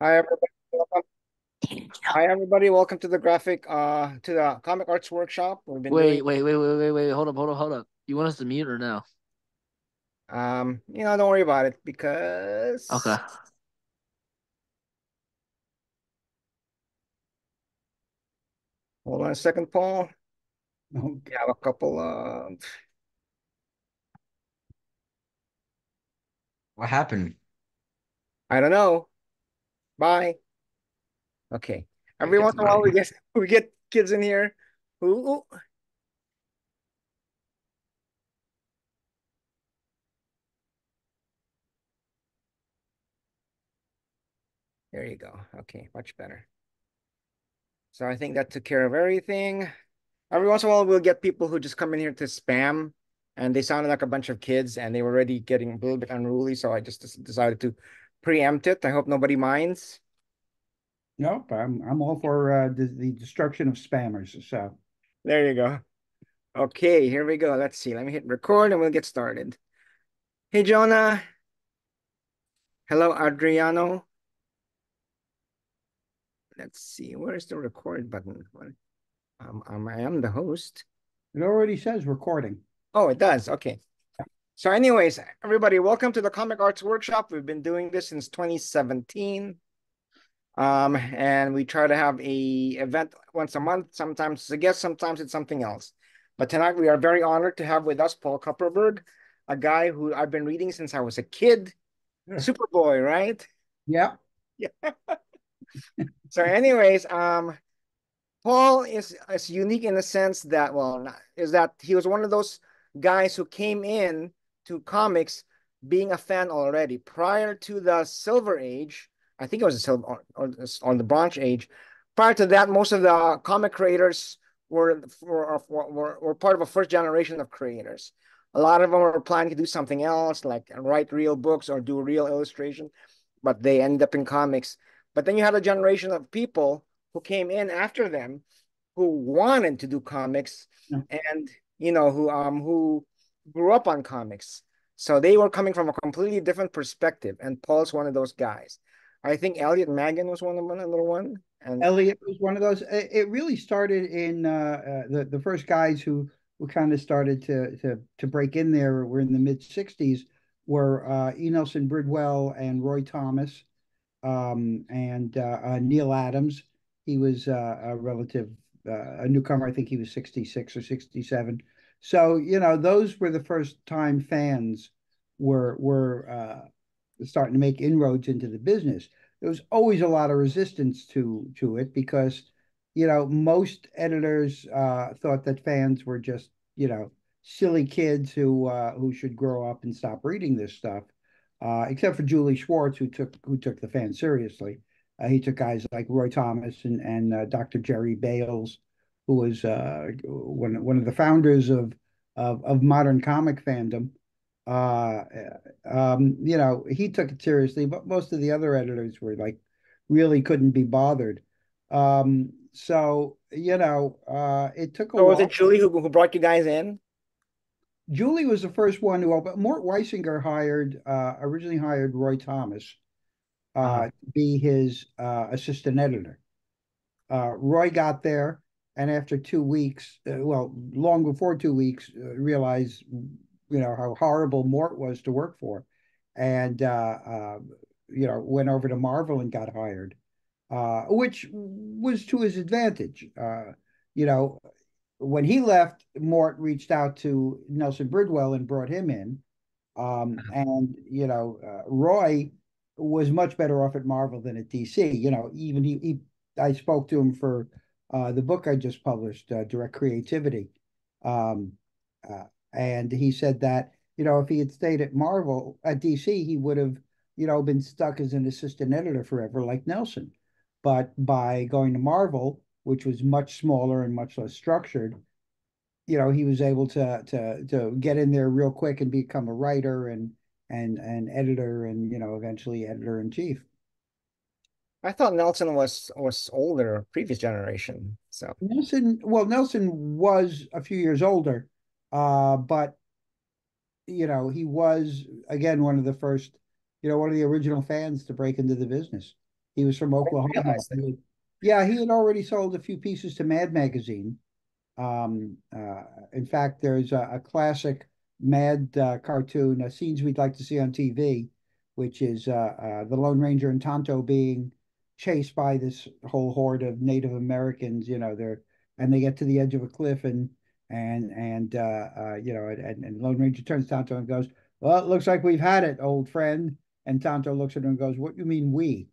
Hi everybody. Welcome. Hi everybody. Welcome to the comic arts workshop. We've been doing Wait. Hold up. You want us to mute or no? don't worry about it Okay. because hold on a second, Paul. Okay. We have a couple What happened? I don't know. Bye. Okay. It Every gets once in a while we annoying. get we get kids in here who there you go. Okay, much better. So I think that took care of everything. Every once in a while, we'll get people who just come in here to spam, and they sounded like a bunch of kids, and they were already getting a little bit unruly. So I just decided to preempt it. I hope nobody minds. Nope, I'm all for the destruction of spammers. So There you go. Okay, here we go. Let's see. Let me hit record, and we'll get started. Hey, Jonah. Hello, Adriano. Let's see. Where's the record button? I am the host. it already says recording. Oh, it does. Okay. So, anyways, everybody, welcome to the Comic Arts Workshop. We've been doing this since 2017. And we try to have a event once a month. Sometimes it's a guest, sometimes it's something else. But tonight we are very honored to have with us Paul Kupperberg, a guy who I've been reading since I was a kid. Yeah. Superboy, right? Yeah. Yeah. So, anyways, Paul is unique in the sense that, well, is that he was one of those guys who came in to comics being a fan already prior to the Silver Age. I think it was the silver or the Bronze Age. Prior to that, most of the comic creators were part of a first generation of creators. A lot of them were planning to do something else, like write real books or do real illustration, but they ended up in comics. But then you had a generation of people who came in after them who wanted to do comics No. and who grew up on comics. So they were coming from a completely different perspective, and Paul's one of those guys. I think Elliot Magan was one of them, another one, and Elliot was one of those. It really started in the first guys who kind of started to break in there were in the mid '60s were E. Nelson Bridwell and Roy Thomas. And Neil Adams. He was a relative, a newcomer. I think he was 66 or 67. So, those were the first time fans were starting to make inroads into the business. There was always a lot of resistance to it because, most editors thought that fans were just, silly kids who should grow up and stop reading this stuff except for Julie Schwartz, who took the fans seriously. He took guys like Roy Thomas and Dr. Jerry Bales, who was one of the founders of modern comic fandom. Uh, he took it seriously, but most of the other editors were like really couldn't be bothered. It took a so was it while. Julie who brought you guys in? Julie was the first one who opened. Mort Weisinger originally hired Roy Thomas Uh-huh. to be his assistant editor. Roy got there, and after 2 weeks, well, long before 2 weeks, realized how horrible Mort was to work for, and went over to Marvel and got hired, which was to his advantage. You know, when he left, Mort reached out to Nelson Bridwell and brought him in. And Roy was much better off at Marvel than at DC. Even I spoke to him for the book I just published, Direct Creativity, um, uh, and he said that if he had stayed at DC, he would have been stuck as an assistant editor forever, like Nelson. But by going to Marvel, which was much smaller and much less structured, he was able to get in there real quick and become a writer and editor and eventually editor in chief. I thought Nelson was older, previous generation. So Nelson was a few years older, but he was again one of the first, one of the original fans to break into the business. He was from I didn't Oklahoma. realize that. Yeah, he had already sold a few pieces to Mad Magazine. In fact, there's a classic Mad cartoon, scenes we'd like to see on TV, which is the Lone Ranger and Tonto being chased by this whole horde of Native Americans. They get to the edge of a cliff and Lone Ranger turns to Tonto and goes, "Well, it looks like we've had it, old friend." And Tonto looks at him and goes, "What do you mean we?"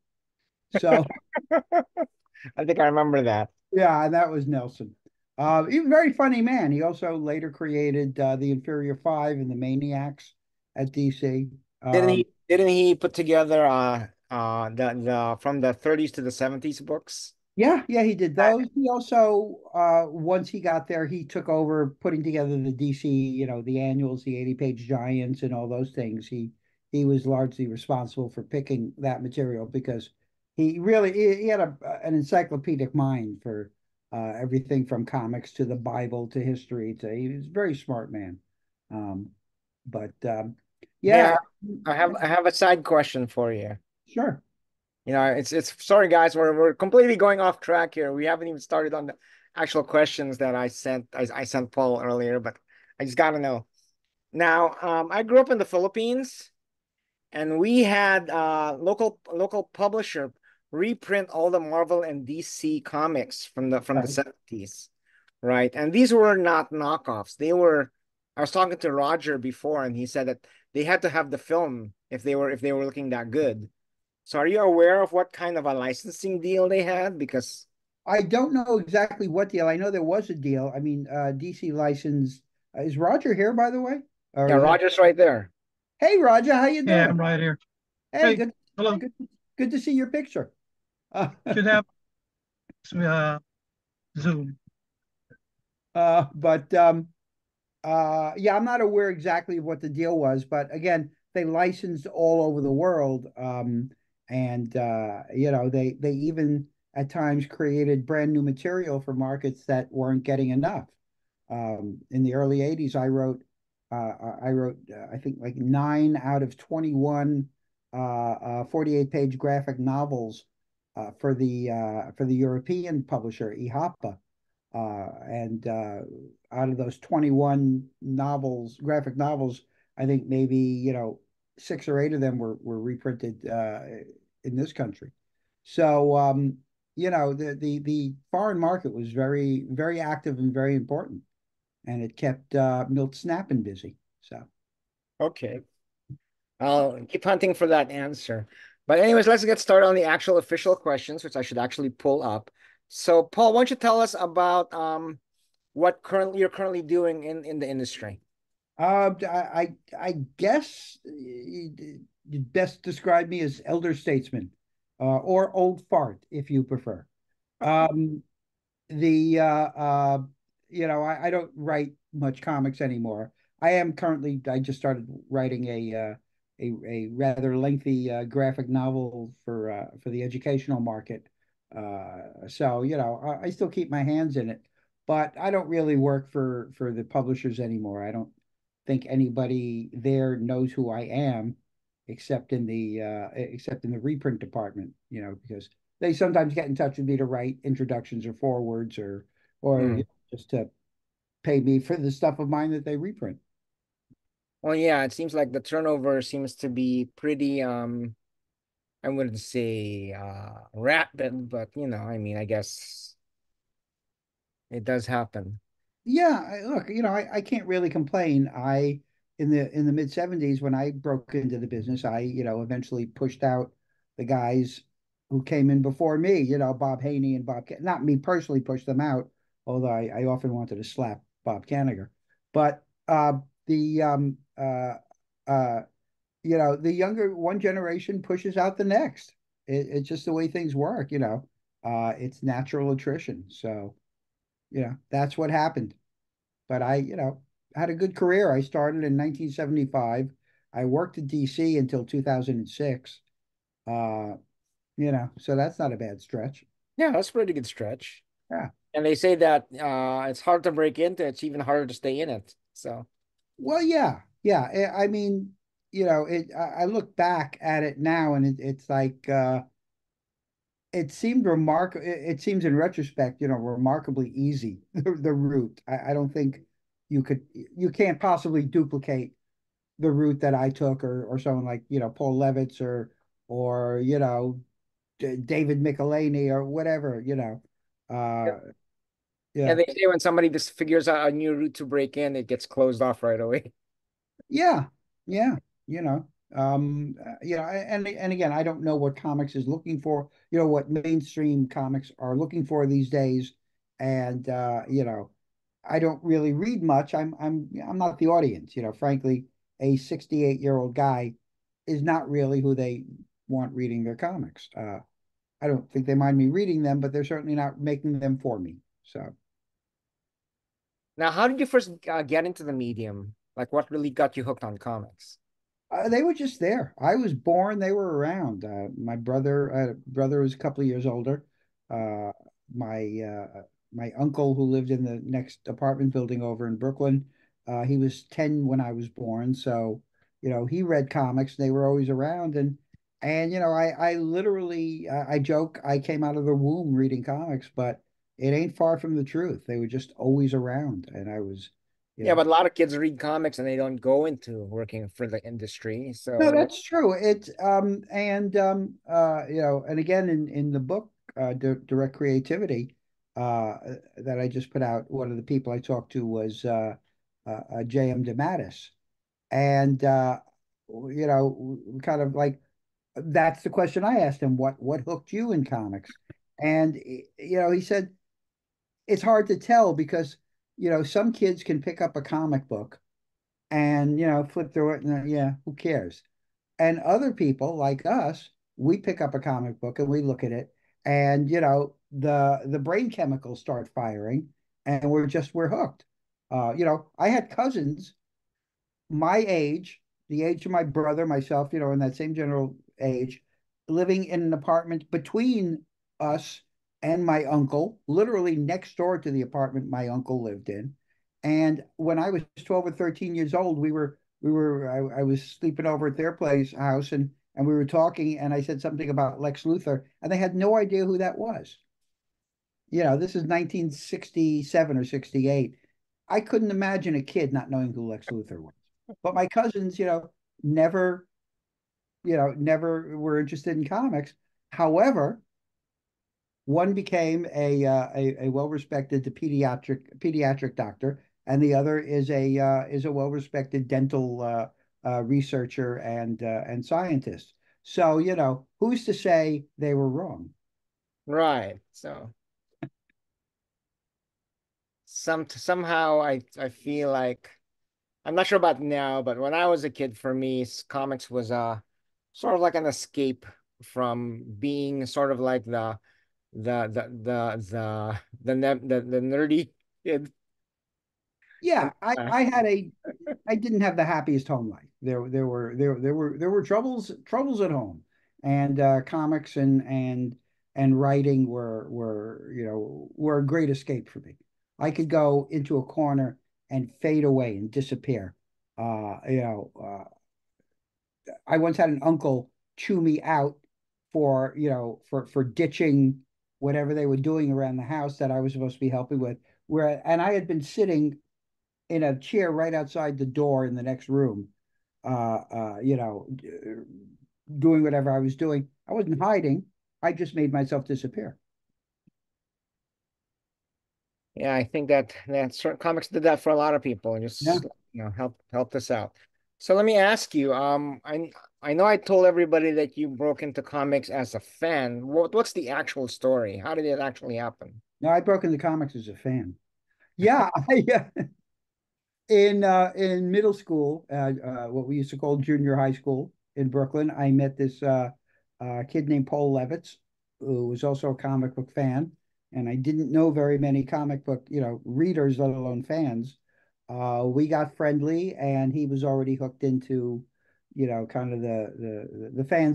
So I think I remember that. yeah, and that was Nelson. He was a very funny man. He also later created the Inferior Five and the Maniacs at DC. Didn't he put together the from the 30s to the 70s books? Yeah, yeah, he did those. He also, once he got there, he took over putting together the DC, the annuals, the 80-page giants, and all those things. He was largely responsible for picking that material because he had an encyclopedic mind for everything from comics to the Bible to history to he was a very smart man. Um, but Hey, yeah, I have a side question for you. sure. It's sorry guys, we're completely going off track here. We haven't even started on the actual questions that I sent Paul earlier, but I just gotta know. Now, I grew up in the Philippines, and we had local publisher reprint all the Marvel and DC comics from the Right. 70s, right? And these were not knockoffs. I was talking to Roger before, and he said that they had to have the film if they were looking that good. So are you aware of what kind of a licensing deal they had? Because I don't know exactly what deal. I know there was a deal. I mean, DC licensed. Is Roger here, by the way? Or yeah, is it? Roger's right there. Hey, Roger, how you Yeah, doing? I'm right here. Hey, Hey, good, hello. good, good to see your picture. Should have Zoom. But yeah, I'm not aware exactly of what the deal was, but again, they licensed all over the world, and they even at times created brand new material for markets that weren't getting enough. In the early '80s, I think like 9 out of 21 48-page graphic novels for the European publisher IHAPA. And Out of those 21 graphic novels, I think maybe, 6 or 8 of them were reprinted in this country. So, the foreign market was very, very active and very important, and it kept Milt Snap'n busy. So, Okay. I'll keep hunting for that answer. But anyways, let's get started on the actual official questions, which I should actually pull up. So, Paul, why don't you tell us about what you're currently doing in the industry? I guess you'd best describe me as elder statesman, or old fart, if you prefer. Um, the I don't write much comics anymore. I just started writing a rather lengthy graphic novel for the educational market. So I still keep my hands in it, but I don't really work for the publishers anymore. I don't think anybody there knows who I am, except in the reprint department, because they sometimes get in touch with me to write introductions or forewords or Hmm. just to pay me for the stuff of mine that they reprint. Well, yeah, it seems like the turnover seems to be pretty I wouldn't say rapid, but I mean, I guess it does happen. Yeah, look, I can't really complain. In the mid '70s when I broke into the business, I eventually pushed out the guys who came in before me. Bob Haney and not me personally pushed them out, although I often wanted to slap Bob Kanigher. But the the younger one generation pushes out the next. It's just the way things work. It's natural attrition. So, that's what happened. But I had a good career. I started in 1975. I worked at DC until 2006. Uh, so that's not a bad stretch. Yeah, that's a pretty good stretch. Yeah. And they say that it's hard to break into, it's even harder to stay in it. So, Well, yeah, yeah. I mean, I look back at it now, and it's like it seemed it seems in retrospect, remarkably easy, the route. I don't think you can't possibly duplicate the route that I took, or someone like, Paul Levitz, or David Michelini or whatever, Yeah, yeah. they say when somebody just figures out a new route to break in, it gets closed off right away. Yeah, yeah, you know, and again, I don't know what comics is looking for, what mainstream comics are looking for these days, and I don't really read much. I'm not the audience, frankly, a 68-year-old guy is not really who they want reading their comics. I don't think they mind me reading them, but they're certainly not making them for me. So. Now, how did you first get into the medium? Like, what really got you hooked on comics? They were just there. I was born, they were around. My brother was a couple of years older. Uh, my my uncle, who lived in the next apartment building over in Brooklyn, he was 10 when I was born. So, he read comics. They were always around, and I literally, I joke, I came out of the womb reading comics, but it ain't far from the truth. They were just always around, and I was, you Yeah, know. but a lot of kids read comics and they don't go into working for the industry. No, So, that's true. It's and again, in the book, Direct Creativity, that I just put out, one of the people I talked to was J.M. DeMatteis, and kind of like, that's the question I asked him: what hooked you in comics? And he said it's hard to tell because some kids can pick up a comic book and flip through it, and yeah, who cares? And other people like us, we pick up a comic book and we look at it, and the brain chemicals start firing, and we're hooked. I had cousins my age, the age of my brother, myself, in that same general age, living in an apartment between us and my uncle, literally next door to the apartment my uncle lived in. And when I was 12 or 13 years old, I was sleeping over at their house, and we were talking, and I said something about Lex Luthor, and they had no idea who that was. This is 1967 or 68. I couldn't imagine a kid not knowing who Lex Luthor was. But my cousins, never, never were interested in comics. However, one became a well-respected pediatric doctor, and the other is a well-respected dental researcher and scientist. So, who's to say they were wrong? right. So somehow I feel like I'm not sure about now, but when I was a kid, for me, comics was sort of like an escape from being sort of like the nerdy kid. And Yeah, I didn't have the happiest home life. There were troubles at home, and comics and writing were a great escape for me. I could go into a corner and fade away and disappear. I once had an uncle chew me out for ditching whatever they were doing around the house that I was supposed to be helping with. And I had been sitting in a chair right outside the door in the next room, doing whatever I was doing. I wasn't hiding. I just made myself disappear. yeah, I think that certain comics did that for a lot of people and Yeah. just helped us out. So let me ask you, I know I told everybody that you broke into comics as a fan. What's the actual story? How did it actually happen? No, I broke into comics as a fan. Yeah, in middle school, what we used to call junior high school in Brooklyn, I met this kid named Paul Levitz, who was also a comic book fan, and I didn't know very many comic book, readers, let alone fans. We got friendly, and he was already hooked into, kind of the fan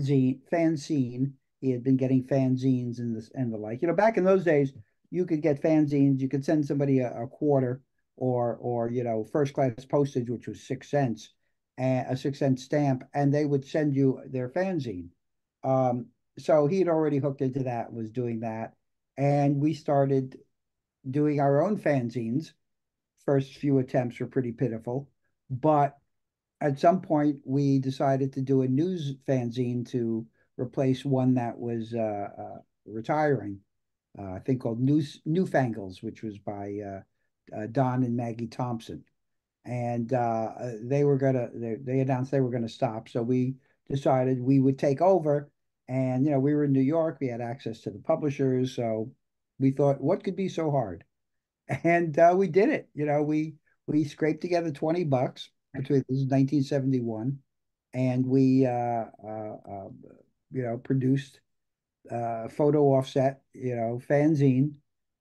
scene. He had been getting fanzines and the like. Back in those days, you could get fanzines. You could send somebody a quarter, or first class postage, which was 6 cents, and a 6 cent stamp, and they would send you their fanzine. Um, so he had already hooked into that, was doing that, and we started doing our own fanzines. First few attempts were pretty pitiful, but at some point we decided to do a news fanzine to replace one that was retiring. I think called Newfangles, which was by Don and Maggie Thompson. And they announced they were gonna stop. So we decided we would take over. And we were in New York, we had access to the publishers, so we thought, what could be so hard? And we did it. We scraped together $20 between this is 1971, and we produced photo offset, fanzine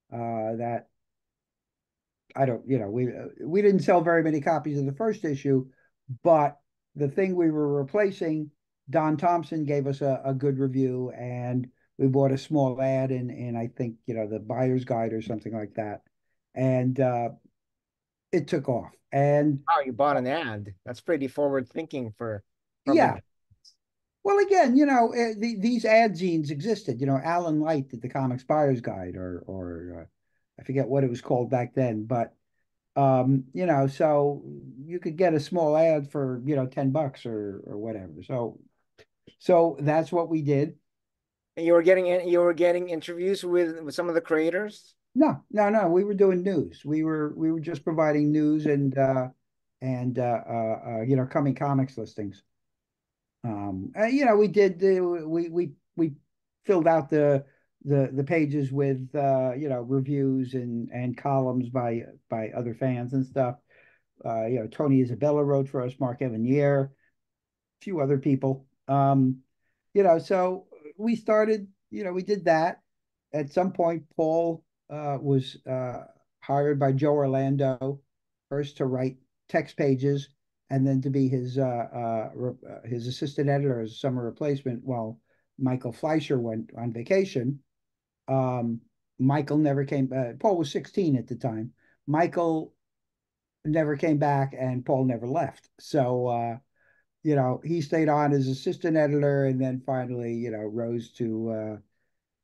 that I don't, we didn't sell very many copies of the first issue, but the thing we were replacing, Don Thompson gave us a good review, and we bought a small ad in I think, the Buyer's Guide or something like that. And it took off. And Oh, you bought an ad. That's pretty forward thinking for yeah, probably. well, again, these ad zines existed. Alan Light did the Comics Buyer's Guide, or I forget what it was called back then, but so you could get a small ad for, $10 or whatever. So that's what we did. And you were getting interviews with some of the creators. No, no, no. We were doing news. We were just providing news and coming comics listings. We did we filled out the pages with reviews and columns by other fans and stuff. Tony Isabella wrote for us, Mark Evanier, few other people. So we started, we did that. At some point, Paul was hired by Joe Orlando first to write text pages and then to be his assistant editor as a summer replacement while Michael Fleischer went on vacation. Um, Michael never came. Paul was 16 at the time. Michael never came back, and Paul never left. So he stayed on as assistant editor and then finally, rose to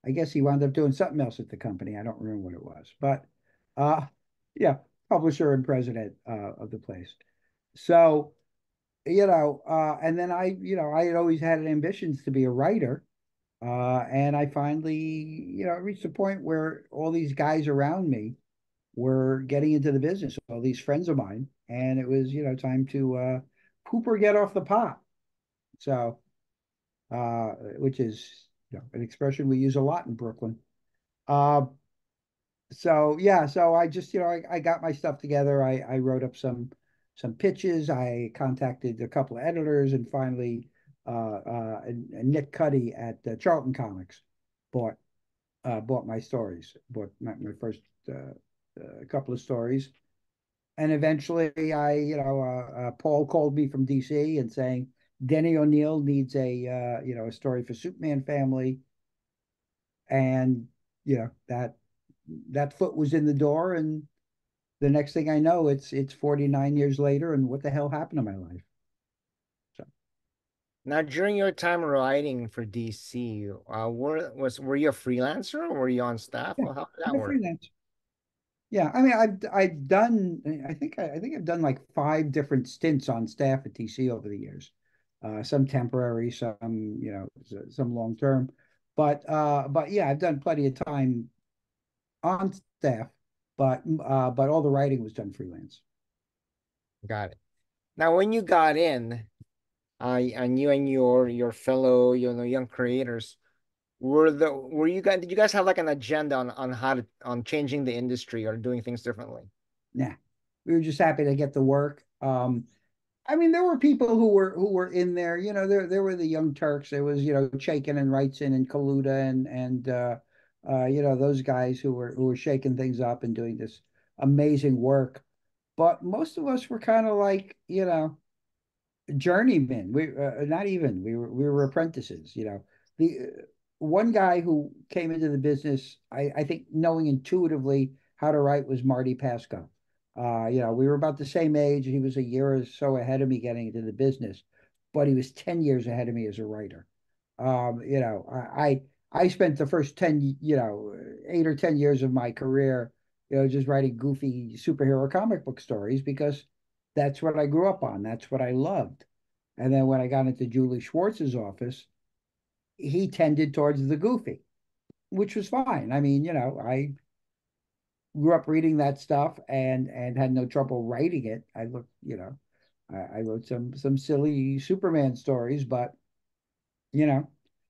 I guess he wound up doing something else at the company. I don't remember what it was. But uh yeah, publisher and president of the place. So, and then I had always had ambitions to be a writer. And I finally, reached a point where all these guys around me were getting into the business, all these friends of mine, and it was, time to poop or get off the pot. So, which is an expression we use a lot in Brooklyn. Uh, so yeah, so I just I got my stuff together. I wrote up some pitches. I contacted a couple of editors, and finally, and Nick Cuddy at Charlton Comics bought bought my stories, bought my first couple of stories. And eventually, Paul called me from DC and saying Denny O'Neil needs a story for Superman family, and that foot was in the door, and the next thing I know, it's 49 years later, and what the hell happened to my life? So Now, during your time writing for DC, were you a freelancer or were you on staff? yeah, Well, how did that I'm a work? freelance. Yeah, I mean, I've done. I think I've done like 5 different stints on staff at DC over the years. Some temporary, some some long term, but yeah, I've done plenty of time on staff, but all the writing was done freelance. Got it. Now, when you got in, and you and your fellow, young creators, were you guys did you guys have like an agenda on how to on changing the industry or doing things differently? Nah, we were just happy to get the work. I mean, there were people who were in there. There were the Young Turks. There was Chaikin and Wrightson and Kaluta and those guys who were shaking things up and doing this amazing work. But most of us were kind of like journeymen. We not even we were apprentices. The one guy who came into the business, I think knowing intuitively how to write was Marty Pasco. We were about the same age. He was a year or so ahead of me getting into the business, but he was 10 years ahead of me as a writer. You know, I spent the first 10, 8 or 10 years of my career, just writing goofy superhero comic book stories because that's what I grew up on. That's what I loved. And then when I got into Julie Schwartz's office, he tended towards the goofy, which was fine. I mean, I grew up reading that stuff and had no trouble writing it. I wrote some silly Superman stories, but you know,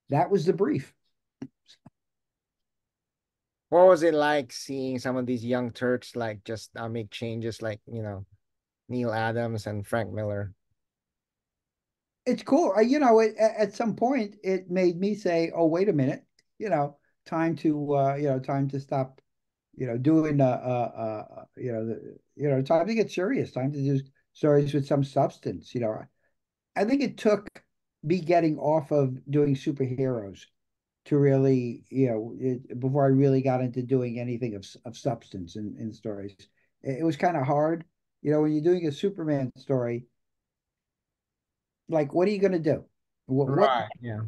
that was the brief. What was it like seeing some of these young Turks like just make changes like, Neil Adams and Frank Miller? It's cool. At some point, it made me say, "Oh, wait a minute, you know, time to stop, doing time to get serious, time to do stories with some substance." I think it took me getting off of doing superheroes to really, before I really got into doing anything of substance in stories. It was kind of hard, when you're doing a Superman story, like, what are you going to do? What, Right. Yeah.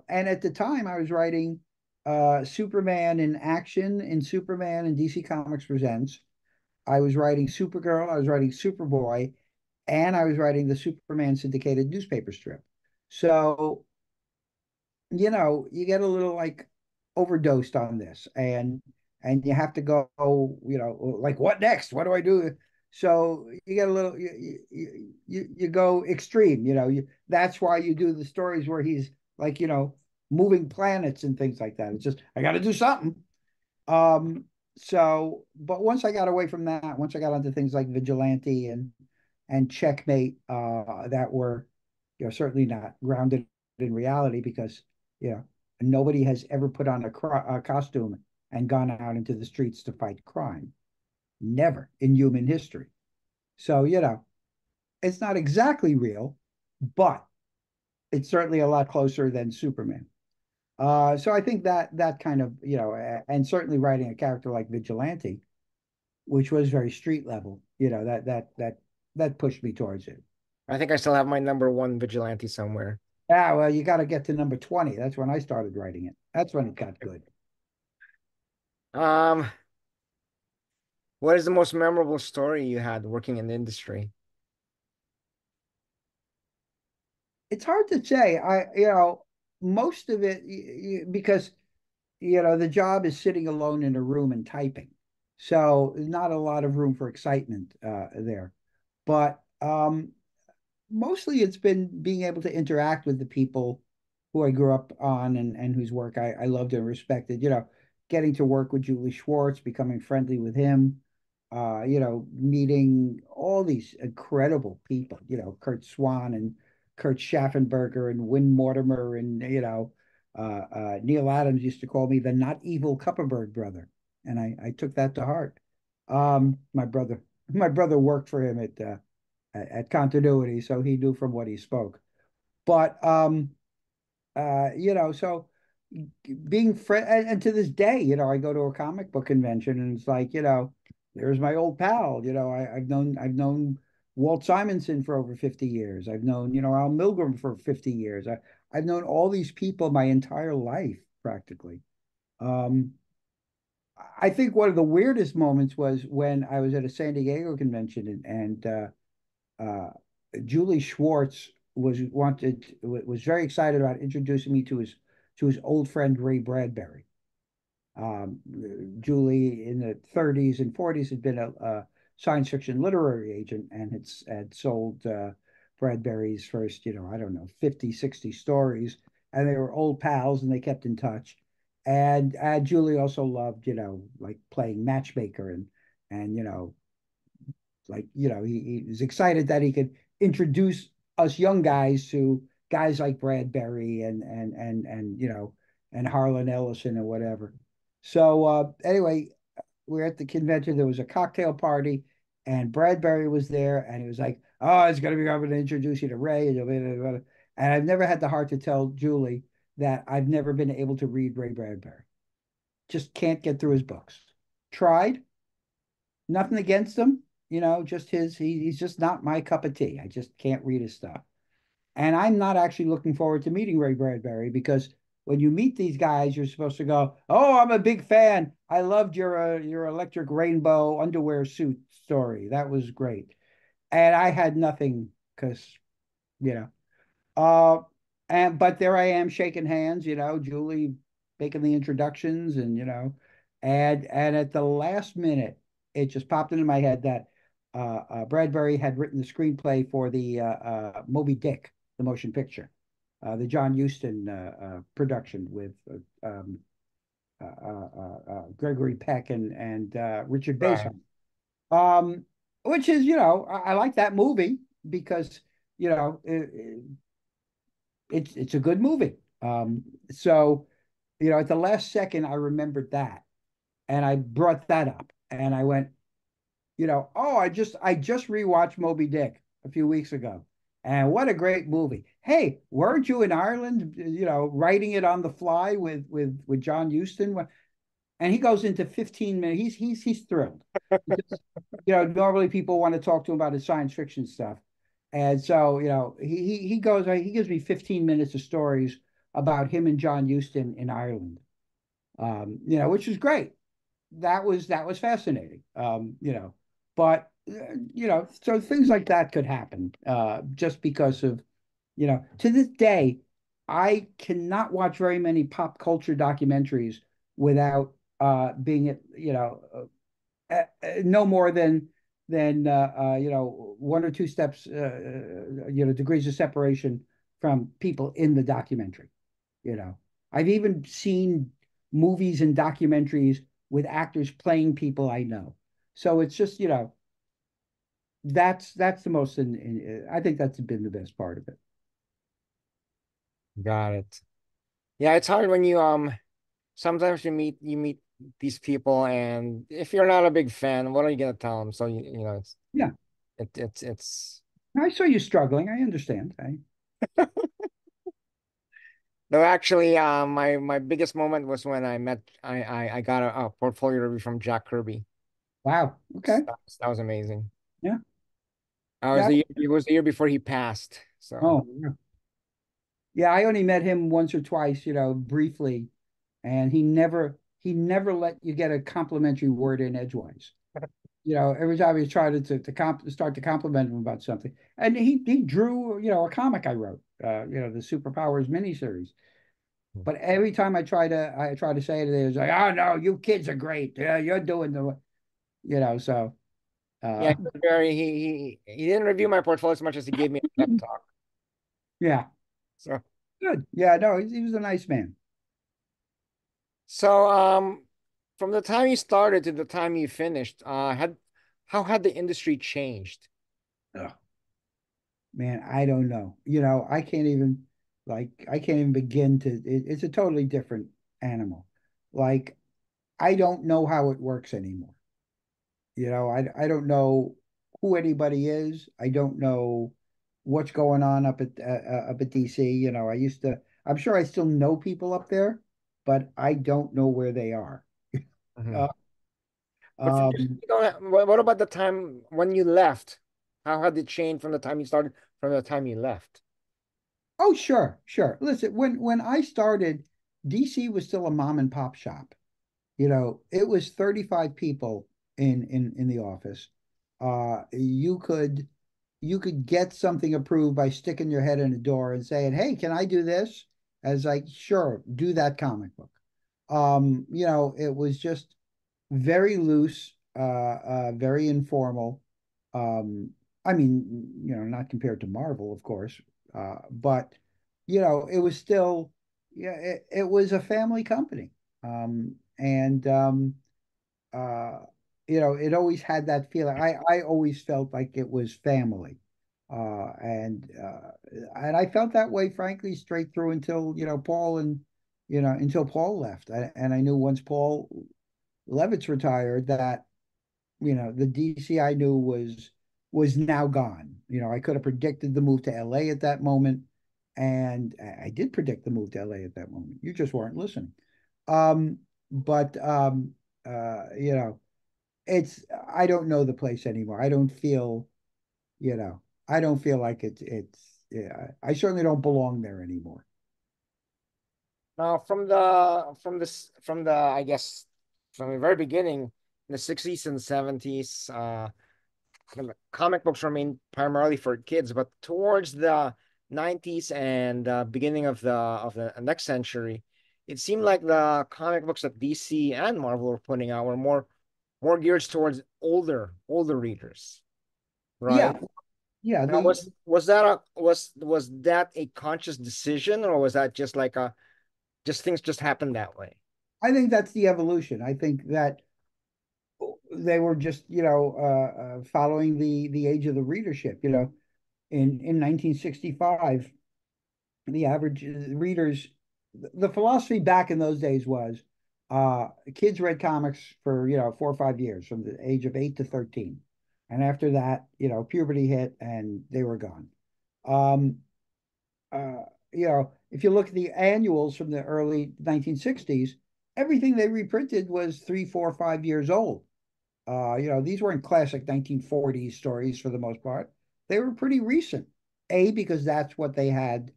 and at the time I was writing Superman in action in Superman and DC Comics Presents. I was writing Supergirl, I was writing Superboy, and I was writing the Superman syndicated newspaper strip. So you get a little like overdosed on this and you have to go, like what next? What do I do? So you get a little you go extreme, that's why you do the stories where he's like, moving planets and things like that. It's just I got to do something. Um, but once I got away from that, once I got onto things like Vigilante and Checkmate, that were, certainly not grounded in reality because, you know, nobody has ever put on a costume and gone out into the streets to fight crime. Never in human history. So, it's not exactly real, but it's certainly a lot closer than Superman. So I think that kind of, and certainly writing a character like Vigilante, which was very street level, that pushed me towards it. I think I still have my number one vigilante somewhere. Yeah, well, you got to get to number 20. That's when I started writing it. That's when it got good. Um, what is the most memorable story you had working in the industry? It's hard to say. Most of it, because, the job is sitting alone in a room and typing. So there's not a lot of room for excitement there. But mostly it's been being able to interact with the people who I grew up on and whose work I loved and respected. Getting to work with Julie Schwartz, becoming friendly with him, meeting all these incredible people, Kurt Swan and Kurt Schaffenberger and Win Mortimer and, Neil Adams used to call me the not evil Kupperberg brother. And I took that to heart. My brother worked for him at continuity, so he knew from what he spoke. But so being friend and to this day, I go to a comic book convention and it's like, there's my old pal. I've known Walt Simonson for over 50 years. I've known, Al Milgrom for 50 years. I've known all these people my entire life, practically. Um, I think one of the weirdest moments was when I was at a San Diego convention and Julie Schwartz was very excited about introducing me to his old friend Ray Bradbury. Um, Julie in the 30s and 40s had been a science fiction literary agent and had sold Bradbury's first, I don't know, 50, 60 stories. And they were old pals and they kept in touch. And Julie also loved, like playing matchmaker and like he was excited that he could introduce us young guys to guys like Bradbury and Harlan Ellison or whatever. So anyway, we're at the convention. There was a cocktail party, and Bradbury was there, and he was like, "Oh, it's gonna be. I'm going to introduce you to Ray." And I've never had the heart to tell Julie that I've never been able to read Ray Bradbury. Just can't get through his books. Tried, nothing against him, just he's just not my cup of tea. I just can't read his stuff. And I'm not actually looking forward to meeting Ray Bradbury because when you meet these guys, you're supposed to go, "Oh, I'm a big fan. I loved your Electric Rainbow underwear suit story. That was great." And I had nothing because, you know, uh, and but there I am shaking hands, Julie making the introductions and and at the last minute, it just popped into my head that Bradbury had written the screenplay for the Moby Dick, the motion picture, the John Huston production with Gregory Peck and Richard Right. Baseham, um, which is, I like that movie because you know it, it's a good movie. So at the last second, I remembered that, and I brought that up, and I went, oh, I just rewatched Moby Dick a few weeks ago, and what a great movie! Hey, weren't you in Ireland, writing it on the fly with John Huston? And he goes into 15 minutes. He's thrilled. Because, normally people want to talk to him about his science fiction stuff. And so, he gives me 15 minutes of stories about him and John Huston in Ireland. Which is great. That was fascinating. But so things like that could happen just because of, to this day, I cannot watch very many pop culture documentaries without being no more than 1 or 2 steps degrees of separation from people in the documentary. You know, I've even seen movies and documentaries with actors playing people I know. So it's just, that's the most I think that's been the best part of it. Got it. Yeah, it's hard when you sometimes you meet these people, and if you're not a big fan, what are you gonna tell them? So it's Yeah. it's I saw you struggling. I understand. no, actually, my biggest moment was when I got a portfolio review from Jack Kirby. Wow. Okay. That was amazing. Yeah. I was Yeah. the year, it was the year before he passed. So Oh, yeah. Yeah, I only met him once or twice, briefly, and he never let you get a complimentary word in edgewise. Every time he tried to start to compliment him about something, and he drew, a comic I wrote, the Superpowers miniseries. But every time I try to say it, it was like, "Oh no, you kids are great. Yeah, you're doing so yeah, uh, he was very he didn't review my portfolio as much as he gave me a pep talk. yeah, So good. Yeah, no, he was a nice man. so from the time you started to the time you finished, had how had the industry changed? Ugh. Man, I don't know. I can't even begin it's a totally different animal. Like, I don't know how it works anymore. I don't know who anybody is. I don't know what's going on up at DC. I'm sure I still know people up there, but I don't know where they are. Mhm. Uh, But for, um, what about the time when you left? How had it changed from the time you started from the time you left? oh, sure, sure. Listen, when I started, DC was still a mom and pop shop. It was 35 people in the office. You could get something approved by sticking your head in a door and saying, "Hey, can I do this?" As like, sure, do that comic book. It was just very loose, very informal. Um, I mean, not compared to Marvel, of course, but it was still, yeah, it was a family company. And uh, it always had that feeling. I always felt like it was family. And I felt that way, frankly, straight through until, until Paul left. And I knew once Paul Levitz retired that, the DC I knew was now gone. I could have predicted the move to LA at that moment. And I did predict the move to LA at that moment. You just weren't listening. But it's I don't know the place anymore. You know, I don't feel like yeah, I certainly don't belong there anymore. Now, from the I guess from the very beginning, in the 60s and 70s, the comic books remained primarily for kids, but towards the 90s and beginning of the next century, it seemed like the comic books that DC and Marvel were putting out were more geared towards older readers, Yeah, right? yeah. Now, The was that a conscious decision, or was that just like a just things just happened that way? I think that's the evolution. I think that they were just, following the age of the readership. In 1965, the average readers, the philosophy back in those days was, kids read comics for, 4 or 5 years from the age of 8 to 13. And after that, puberty hit and they were gone. Um, if you look at the annuals from the early 1960s, everything they reprinted was 3, 4, 5 years old. These weren't classic 1940s stories for the most part. They were pretty recent. A, because that's what they had,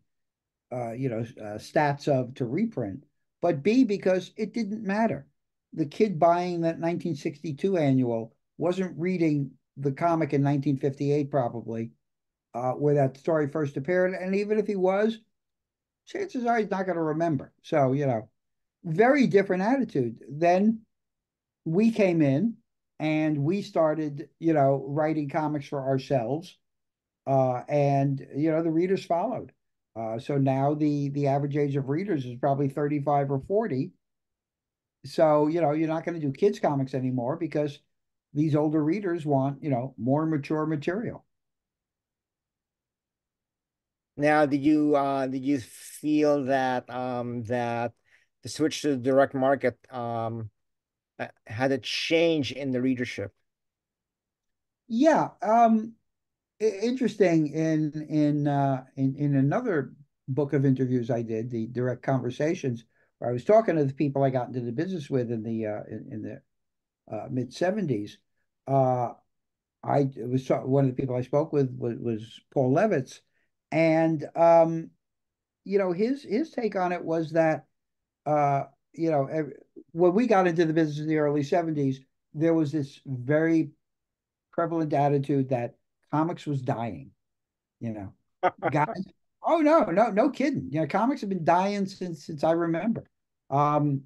stats of to reprint, but B, because it didn't matter. The kid buying that 1962 annual wasn't reading the comic in 1958, probably, where that story first appeared. And even if he was, chances are he's not going to remember. So, very different attitude. Then we came in and we started, writing comics for ourselves. And the readers followed. So now the average age of readers is probably 35 or 40. So, you're not going to do kids comics anymore because these older readers want, more mature material. Now, did you feel that the switch to the direct market had a change in the readership? Yeah, interesting. In another book of interviews I did, the Direct Conversations, where I was talking to the people I got into the business with in the mid '70s. Uh, I was one of the people I spoke with was Paul Levitz, and his take on it was that uh, when we got into the business in the early '70s, there was this very prevalent attitude that comics was dying. You know, guys. Oh no, no, no kidding. Comics have been dying since I remember. Um,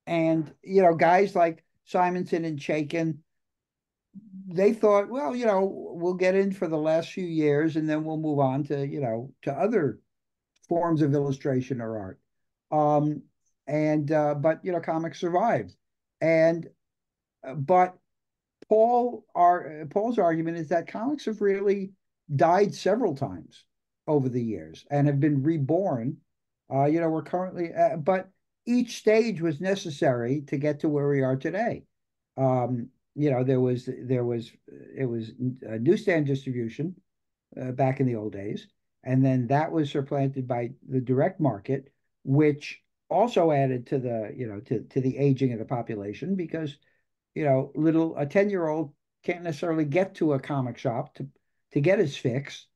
and guys like Simonson and Chaikin, they thought, well, we'll get in for the last few years and then we'll move on to, to other forms of illustration or art. Um, and but comics survived. And but Paul's argument is that comics have really died several times over the years and have been reborn. We're currently, but each stage was necessary to get to where we are today. There was it was newsstand distribution back in the old days, and then that was supplanted by the direct market, which also added to the to the aging of the population because little a 10-year-old can't necessarily get to a comic shop to get his fix,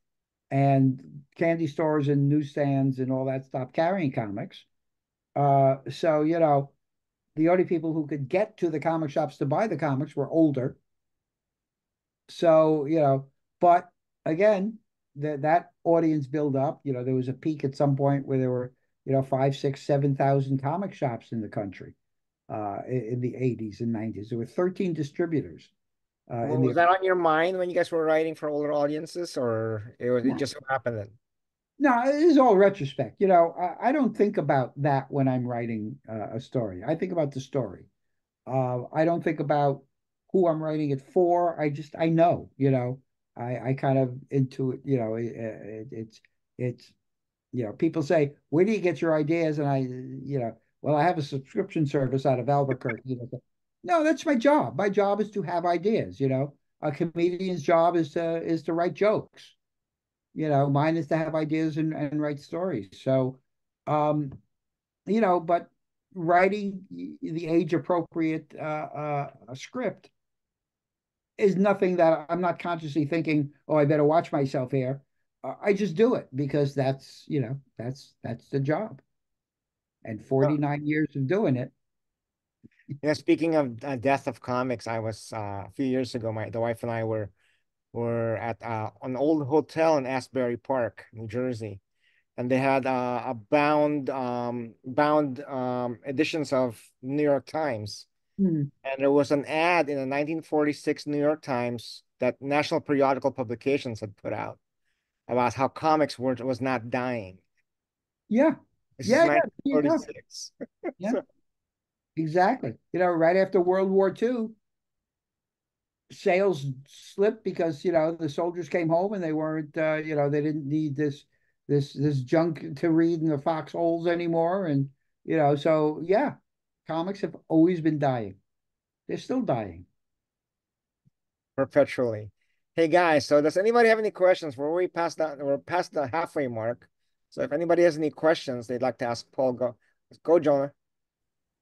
and candy stores and newsstands and all that stopped carrying comics. So the only people who could get to the comic shops to buy the comics were older. So but again, that audience build up. There was a peak at some point where there were 5, 6, 7,000 comic shops in the country in the '80s and '90s. There were 13 distributors in Was the. that on your mind when you guys were writing for older audiences, or it No, just so happened then? no, it is all retrospect. I don't think about that when I'm writing a story. I think about the story. I don't think about who I'm writing it for. I know. I kind of into it. It's people say, where do you get your ideas? And well, I have a subscription service out of Albuquerque. No, that's my job. My job is to have ideas. A comedian's job is to write jokes. Mine is to have ideas and write stories. So, um, but writing the age appropriate script is nothing that I'm not consciously thinking, oh, I better watch myself here. I just do it because that's the job. And 49 years of doing it. Yeah, speaking of death of comics, I was a few years ago. The wife and I were at an old hotel in Asbury Park, New Jersey, and they had a bound editions of New York Times, Hmm. and there was an ad in a 1946 New York Times that National Periodical Publications had put out about how comics was not dying. Yeah. This is Yeah, yeah. There you go. 1946. Yeah, So exactly. Right after World War II, sales slipped because the soldiers came home and they weren't they didn't need this junk to read in the foxholes anymore. And so yeah, comics have always been dying. They're still dying. perpetually. Hey guys, so does anybody have any questions? We're past the halfway mark. So if anybody has any questions they'd like to ask Paul, go Jonah.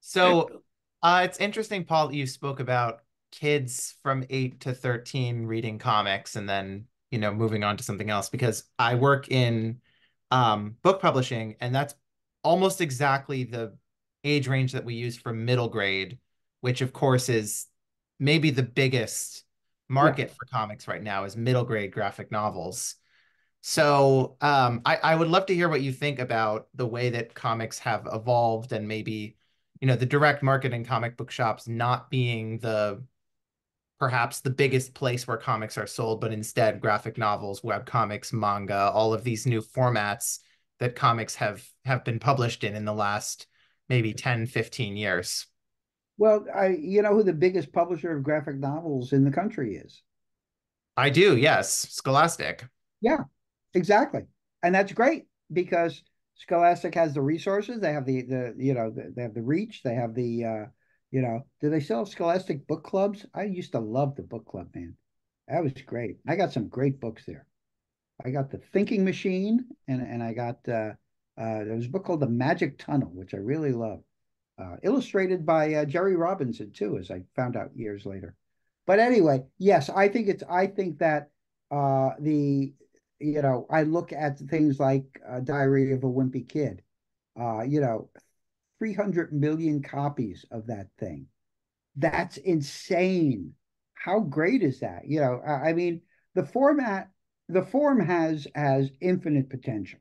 So it's interesting, Paul, that you spoke about kids from 8 to 13 reading comics and then, moving on to something else because I work in book publishing, and that's almost exactly the age range that we use for middle grade, which of course is maybe the biggest Yeah. market for comics right now is middle grade graphic novels. So I would love to hear what you think about the way that comics have evolved and maybe, the direct market in comic book shops not being perhaps the biggest place where comics are sold, but instead graphic novels, web comics, manga, all of these new formats that comics have been published in the last maybe 10, 15 years. Well, you know who the biggest publisher of graphic novels in the country is? I do, yes. Scholastic. Yeah, exactly. And that's great because Scholastic has the resources. They have they have the reach. They have do they still have Scholastic book clubs? I used to love the book club, man. That was great. I got some great books there. I got The Thinking Machine, and I got there was a book called The Magic Tunnel, which I really love. Illustrated by Jerry Robinson too, as I found out years later. But anyway, yes, I think that the I look at things like Diary of a Wimpy Kid. Uh, you know, 300 million copies of that thing. That's insane. How great is that? I mean, the format, the form has infinite potential.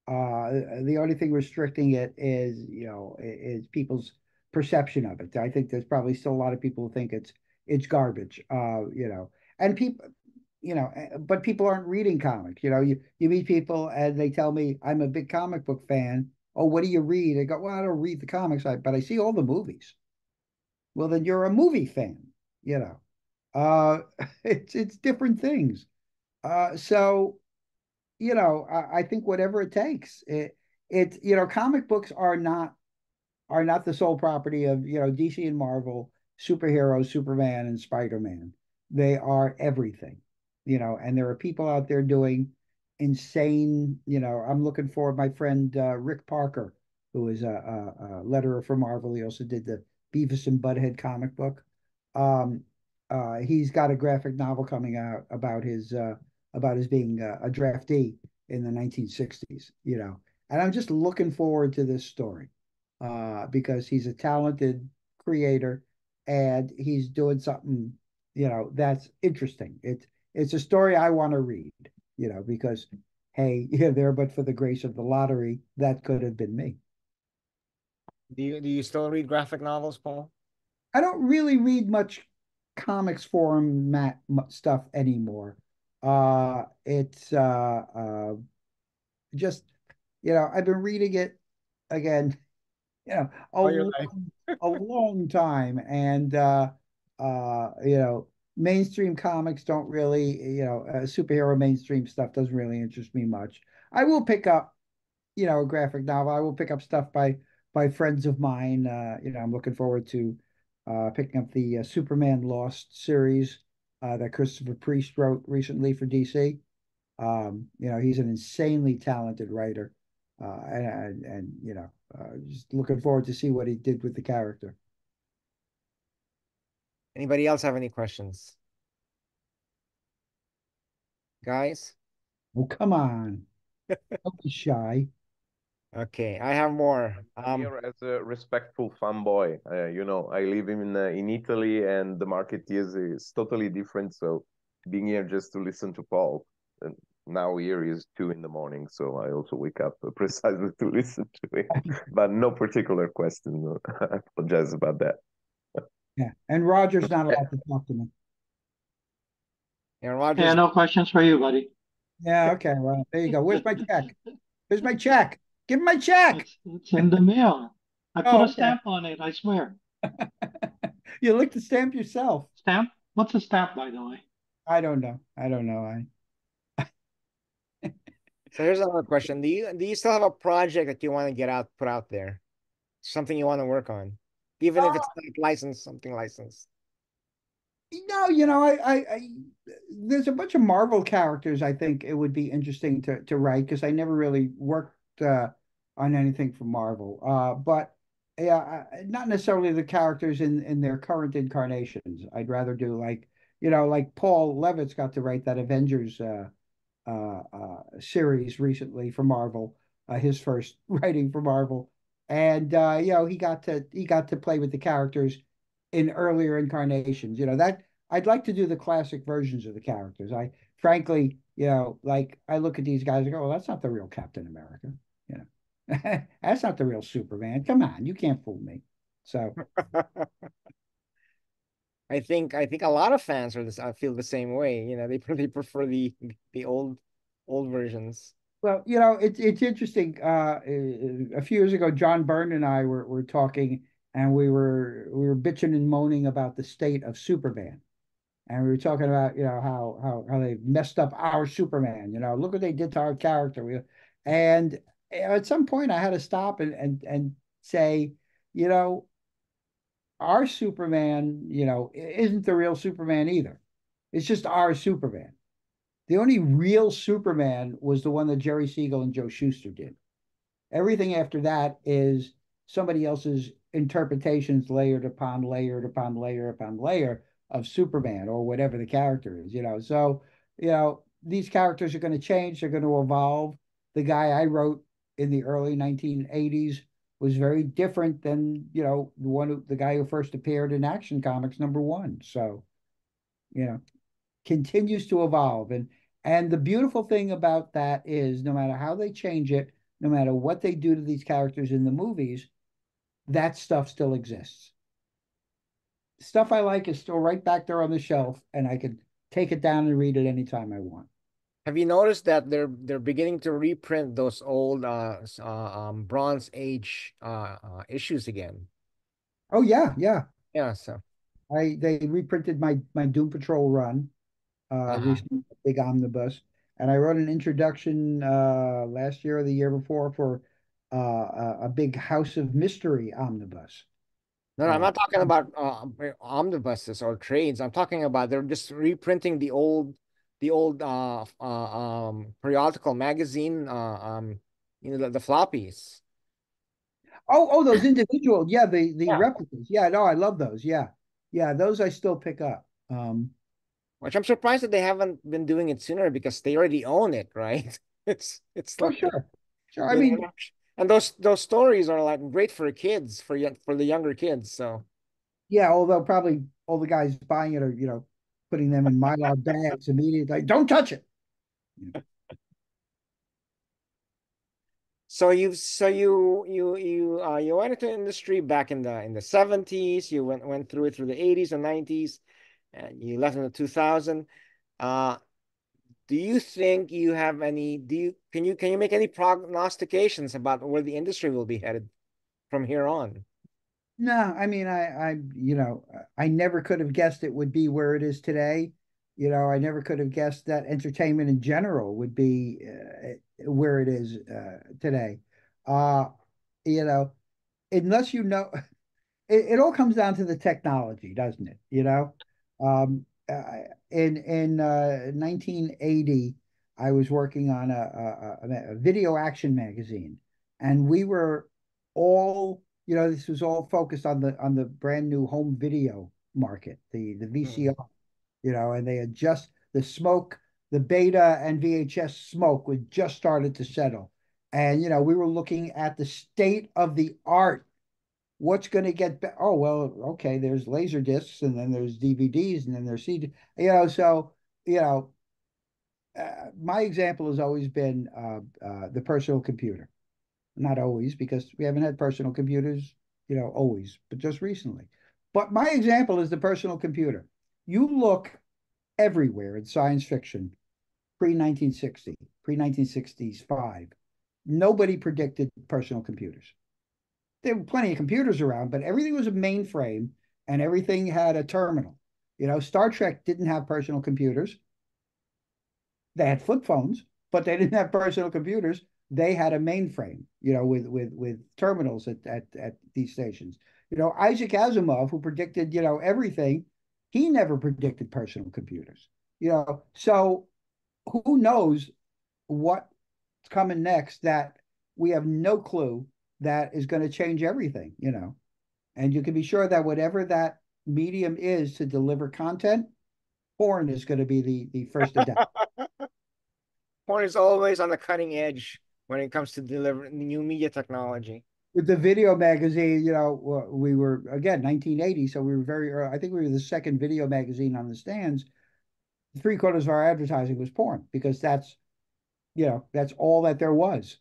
The only thing restricting it is people's perception of it. I think there's probably still a lot of people who think it's garbage. And people, but people aren't reading comics. You meet people and they tell me I'm a big comic book fan. Oh, what do you read? I go, well, I don't read the comics, but I see all the movies. Well, then you're a movie fan. You know, uh, it's different things. So I think whatever it takes. Comic books are not the sole property of DC and Marvel, superheroes, Superman and Spider-Man. They are everything, and there are people out there doing insane. I'm looking for my friend Rick Parker, who is a letterer for Marvel. He also did the Beavis and Butthead comic book. Um, he's got a graphic novel coming out about his being a draftee in the 1960s. And I'm just looking forward to this story because he's a talented creator and he's doing something, that's interesting. It's a story I want to read, because hey, yeah, there, but for the grace of the lottery, that could have been me. Do you still read graphic novels, Paul? I don't really read much comics format stuff anymore. It's just, I've been reading it again a All your life. long time. And mainstream comics don't really, superhero mainstream stuff doesn't really interest me much. I will pick up, a graphic novel. I will pick up stuff by friends of mine. I'm looking forward to picking up the Superman Lost series that Christopher Priest wrote recently for DC. He's an insanely talented writer, just looking forward to see what he did with the character. Anybody else have any questions? Guys? Oh, come on. Don't be shy. Okay, I have more. I'm here as a respectful fanboy. I live in Italy, and the market is totally different. So being here just to listen to Paul, and now here is 2 in the morning, so I also wake up precisely to listen to him. But no particular question. No. I apologize about that. Yeah. And Roger's not allowed to talk to me. And Yeah, Rogers, no questions for you, buddy. Yeah, okay. Well, there you go. Where's my check? Where's my check? Give me my check. It's in the mail. I put Oh, a okay. stamp on it, I swear. You licked the stamp yourself. Stamp? What's a stamp, by the way? I don't know. I don't know. so here's another question. Do you still have a project that you want to put out there? Something you want to work on, even if it's not licensed, something licensed. No, there's a bunch of Marvel characters I think it would be interesting to write because I never really worked on anything for Marvel. But yeah, not necessarily the characters in their current incarnations. I'd rather do like Paul Levitt's got to write that Avengers series recently for Marvel, his first writing for Marvel, and he got to play with the characters in earlier incarnations. That I'd like to do the classic versions of the characters. I frankly, like I look at these guys and go, well, that's not the real Captain America. You know, that's not the real Superman. Come on, you can't fool me. So I think a lot of fans are this. I feel the same way. They really prefer the old versions. Well, it's interesting. A few years ago, John Byrne and I were talking, and we were bitching and moaning about the state of Superman, and we were talking about how they messed up our Superman. Look what they did to our character. And at some point, I had to stop and say, you know, our Superman, isn't the real Superman either. It's just our Superman. The only real Superman was the one that Jerry Siegel and Joe Shuster did. Everything after that is somebody else's interpretations layered upon layer upon layer of Superman or whatever the character is. So, these characters are going to change, they're going to evolve. The guy I wrote in the early 1980s was very different than, the guy who first appeared in Action Comics #1. So, you know, continues to evolve. And the beautiful thing about that is no matter how they change it, no matter what they do to these characters in the movies, that stuff still exists. Stuff I like is still right back there on the shelf, and I can take it down and read it anytime I want. Have you noticed that they're beginning to reprint those old Bronze Age issues again? Oh yeah, yeah. Yeah, so They reprinted my Doom Patrol run uh recently, a big omnibus, and I wrote an introduction last year or the year before for a big House of Mystery omnibus. no, I'm Uh, not talking about omnibuses or trades. I'm talking about they're just reprinting the old periodical magazine the floppies. oh, those individual, yeah, the Yeah. replicas. Yeah, no, I love those. Yeah. Yeah, those I still pick up. Which I'm surprised that they haven't been doing it sooner because they already own it, right? It's Oh, like sure. Sure. I you mean, know, and those stories are like great for kids, for the younger kids. So yeah, although probably all the guys buying it are, putting them in Mylar bags immediately, like, don't touch it. you went into industry back in the 70s. You went through the 80s and 90s, and you left in the 2000. Uh, do you think you have any? Can you make any prognostications about where the industry will be headed from here on? No, I mean, I never could have guessed it would be where it is today. I never could have guessed that entertainment in general would be where it is today. Uh, you know, unless it all comes down to the technology, doesn't it? In 1980, I was working on a video action magazine, and we were all, this was all focused on the brand new home video market, the Mhm. VCR, and they had just the smoke, the beta and VHS smoke was just started to settle. And, we were looking at the state of the art. What's going to get better? Oh, well, okay, there's laser discs and then there's DVDs and then there's CD. So, my example has always been the personal computer. Not always, because we haven't had personal computers, always, but just recently. But my example is the personal computer. You look everywhere in science fiction, pre-1960, pre-1965. Nobody predicted personal computers. There were plenty of computers around, but everything was a mainframe and everything had a terminal. Star Trek didn't have personal computers. They had flip phones, but they didn't have personal computers. They had a mainframe, with terminals at these stations. Isaac Asimov, who predicted, everything, he never predicted personal computers. So who knows what's coming next that we have no clue that is going to change everything. And you can be sure that whatever that medium is to deliver content, porn is going to be the first adapt. Porn is always on the cutting edge when it comes to delivering new media technology. With the video magazine, we were, again, 1980, so we were very early. I think we were the second video magazine on the stands. Three-quarters of our advertising was porn because that's all that there was.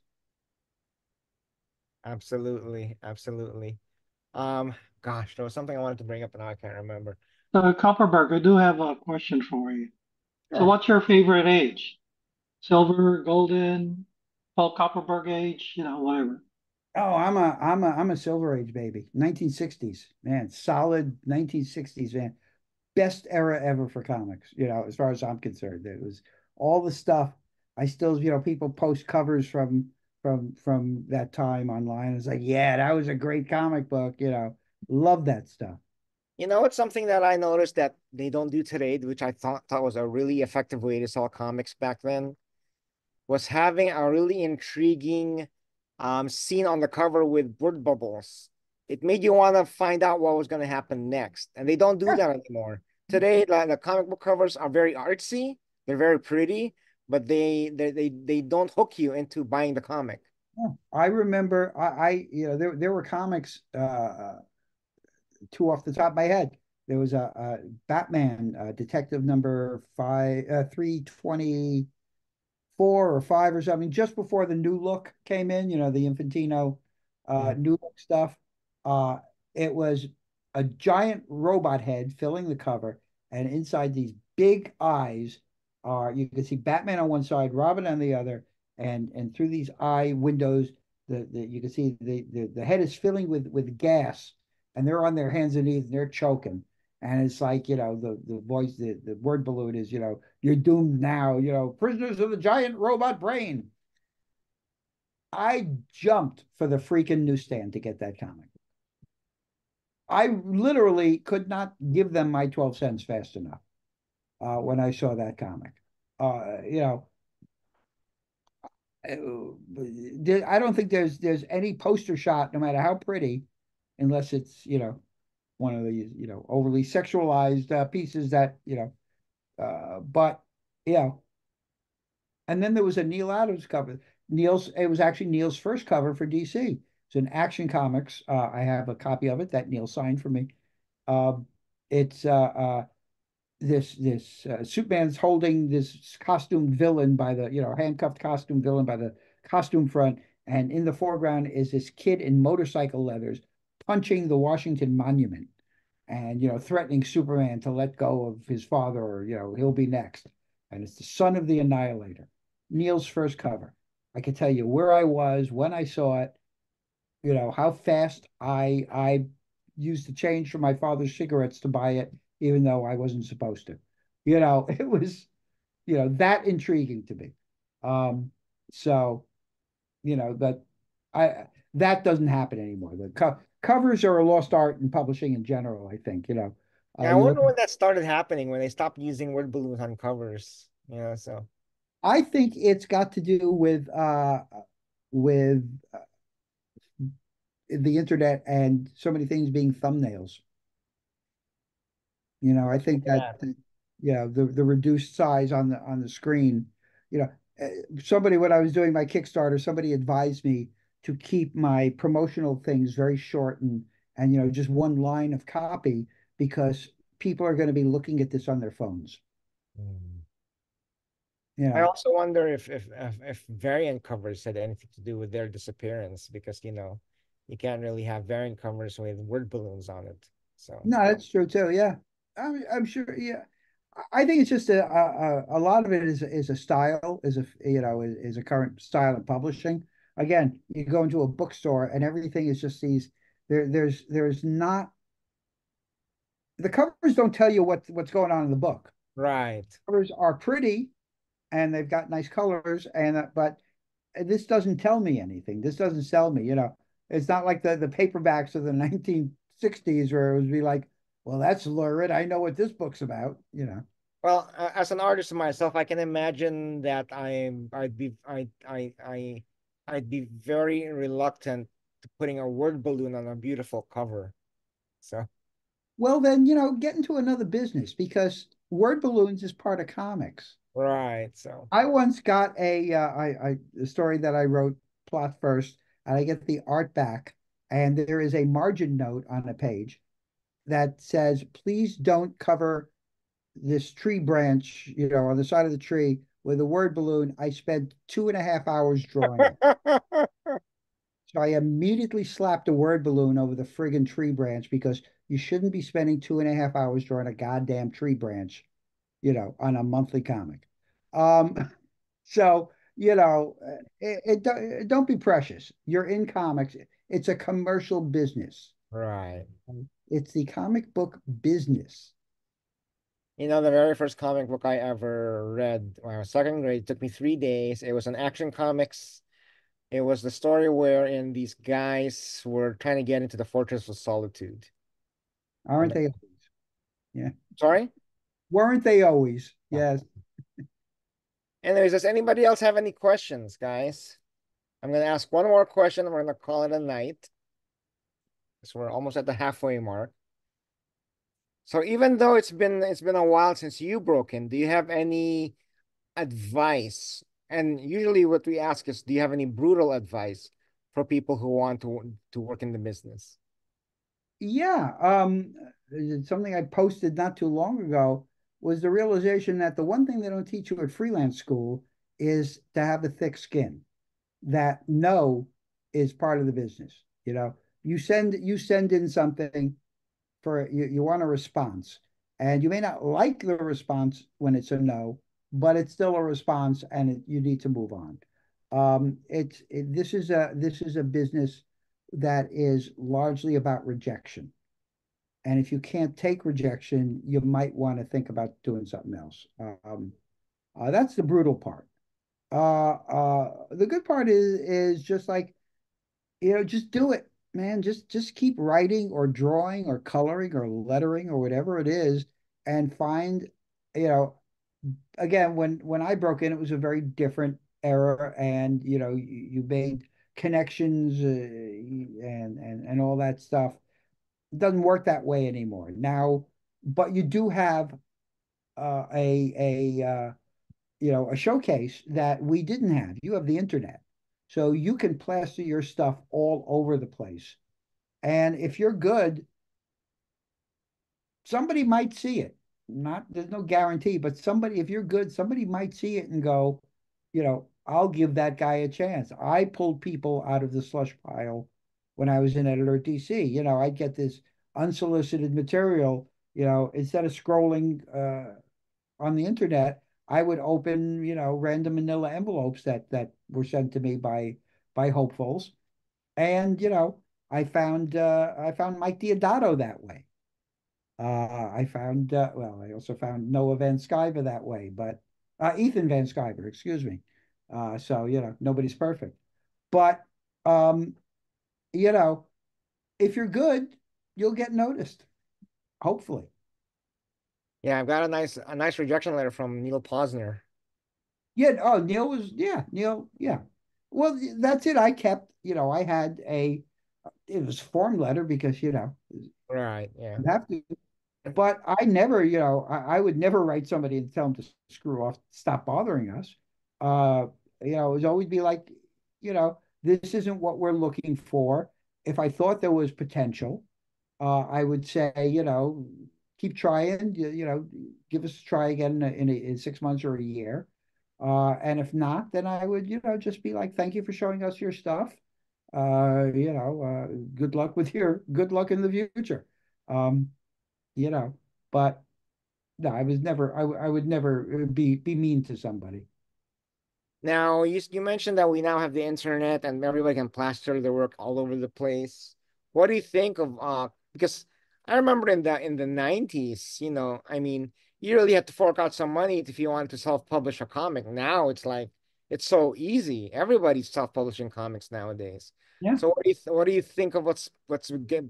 Absolutely, absolutely. Gosh, there was something I wanted to bring up and now I can't remember. Kupperberg, I do have a question for you. So Sure. what's your favorite age? Silver, golden, Paul Kupperberg age, whatever. Oh, I'm a Silver Age baby. 1960s, man, solid 1960s, man. Best era ever for comics, as far as I'm concerned. It was all the stuff. I still, people post covers from that time online. It's like, yeah, that was a great comic book. Love that stuff. It's something that I noticed that they don't do today, which I thought was a really effective way to sell comics back then, was having a really intriguing scene on the cover with word bubbles. It made you want to find out what was going to happen next. And they don't do Yeah. that anymore. Today, the comic book covers are very artsy, they're very pretty, but they don't hook you into buying the comic. Yeah. I remember there were comics two off the top of my head. There was a Batman detective number 324 or 5 or something, just before the new look came in, the Infantino Yeah. new look stuff. Uh, it was a giant robot head filling the cover, and inside these big eyes are you can see Batman on one side, Robin on the other, and through these eye windows, you can see the head is filling with gas, and they're on their hands and knees and they're choking. And it's like, the voice, the word balloon is, you're doomed now, prisoners of the giant robot brain. I jumped for the freaking newsstand to get that comic. I literally could not give them my 12 cents fast enough when I saw that comic. Uh, you know, I don't think there's any poster shot, no matter how pretty, unless it's, one of these, overly sexualized pieces that, but, you know, and then there was a Neil Adams cover. It was actually Neil's first cover for DC. It's an Action Comics. I have a copy of it that Neil signed for me. It's this Superman's holding this costumed villain by the handcuffed costume villain by the costume front, and in the foreground is this kid in motorcycle leathers punching the Washington Monument, and threatening Superman to let go of his father, or he'll be next. And it's the son of the Annihilator. Neil's first cover. I can tell you where I was when I saw it. How fast I used to change for my father's cigarettes to buy it, even though I wasn't supposed to. It was that intriguing to me. So that I that doesn't happen anymore. The covers are a lost art in publishing in general, I think. Yeah, I You look wonder when that started happening, when they stopped using word balloons on covers. So I think it's got to do with the internet and so many things being thumbnails. I think that yeah. the reduced size on the screen. You know, somebody when I was doing my Kickstarter, somebody advised me to keep my promotional things very short and just one line of copy because people are going to be looking at this on their phones. Mm. You I know, also wonder if variant covers had anything to do with their disappearance because you can't really have variant covers with word balloons on it. So no, that's true too. Yeah, I'm sure. Yeah, I think it's just a lot of it is a style, is a current style of publishing. Again, you go into a bookstore and everything is just these. There's not the covers don't tell you what's going on in the book. right. Covers are pretty and they've got nice colors and but this doesn't tell me anything. This doesn't sell me. It's not like the paperbacks of the 1960s where it would be like, well, that's lurid. I know what this book's about. Well, as an artist myself, I can imagine that I'd be very reluctant to putting a word balloon on a beautiful cover. So, Well, then, get into another business because word balloons is part of comics. right. So, I once got a story that I wrote plot first, and I get the art back, and there is a margin note on a page that says, please don't cover this tree branch, on the side of the tree with a word balloon. I spent 2.5 hours drawing it. So I immediately slapped a word balloon over the friggin' tree branch because you shouldn't be spending 2.5 hours drawing a goddamn tree branch, on a monthly comic. Um, so, don't be precious. You're in comics. It's a commercial business. right. It's the comic book business. The very first comic book I ever read when I was second grade took me 3 days. It was an Action Comics. It was the story wherein these guys were trying to get into the Fortress of Solitude. Aren't And they always? Yeah. sorry? Weren't they always? Yeah. Yes. Anyways, does anybody else have any questions, guys? I'm gonna ask one more question and we're gonna call it a night. So we're almost at the halfway mark. So even though it's been a while since you broke in, do you have any advice? And usually what we ask is, do you have any brutal advice for people who want to work in the business? Yeah. Something I posted not too long ago was the realization that the one thing they don't teach you at freelance school is to have a thick skin. That no is part of the business. You send in something for you want a response, and you may not like the response when it's a no, but it's still a response, and you need to move on. This is a business that is largely about rejection, and if you can't take rejection, you might want to think about doing something else. That's the brutal part. The good part is just like just do it, man. Just keep writing or drawing or coloring or lettering or whatever it is, and find, you know, again, when I broke in, it was a very different era, and you made connections and all that stuff. It doesn't work that way anymore now, but you do have a showcase that we didn't have. You have the internet. So you can plaster your stuff all over the place. And if you're good, somebody might see it. Not There's no guarantee, but if you're good, somebody might see it and go, I'll give that guy a chance. I pulled people out of the slush pile when I was in editor at DC. I'd get this unsolicited material, instead of scrolling on the internet, I would open, random manila envelopes that were sent to me by hopefuls. And, I found Mike Diodato that way. I also found Noah Van Sciver that way, but Ethan Van Sciver, excuse me. So, nobody's perfect. But, um, you know, if you're good, you'll get noticed, hopefully. Yeah, I've got a nice rejection letter from Neil Posner. Yeah. Oh, Neil. Yeah. Well, that's it. I kept, I had it was form letter because, Right. Yeah. you have to. But I never, I would never write somebody and tell them to screw off, stop bothering us. Uh, it would always be like, this isn't what we're looking for. If I thought there was potential, I would say, keep trying, give us a try again in 6 months or a year. And if not, then I would, just be like, thank you for showing us your stuff. Good luck in the future. Um, you know, but no, I would never be mean to somebody. Now, you mentioned that we now have the internet and everybody can plaster their work all over the place. What do you think of because I remember in the 90s, I mean, you really had to fork out some money if you wanted to self-publish a comic. Now it's like it's so easy. Everybody's self-publishing comics nowadays. Yeah. So what do you think of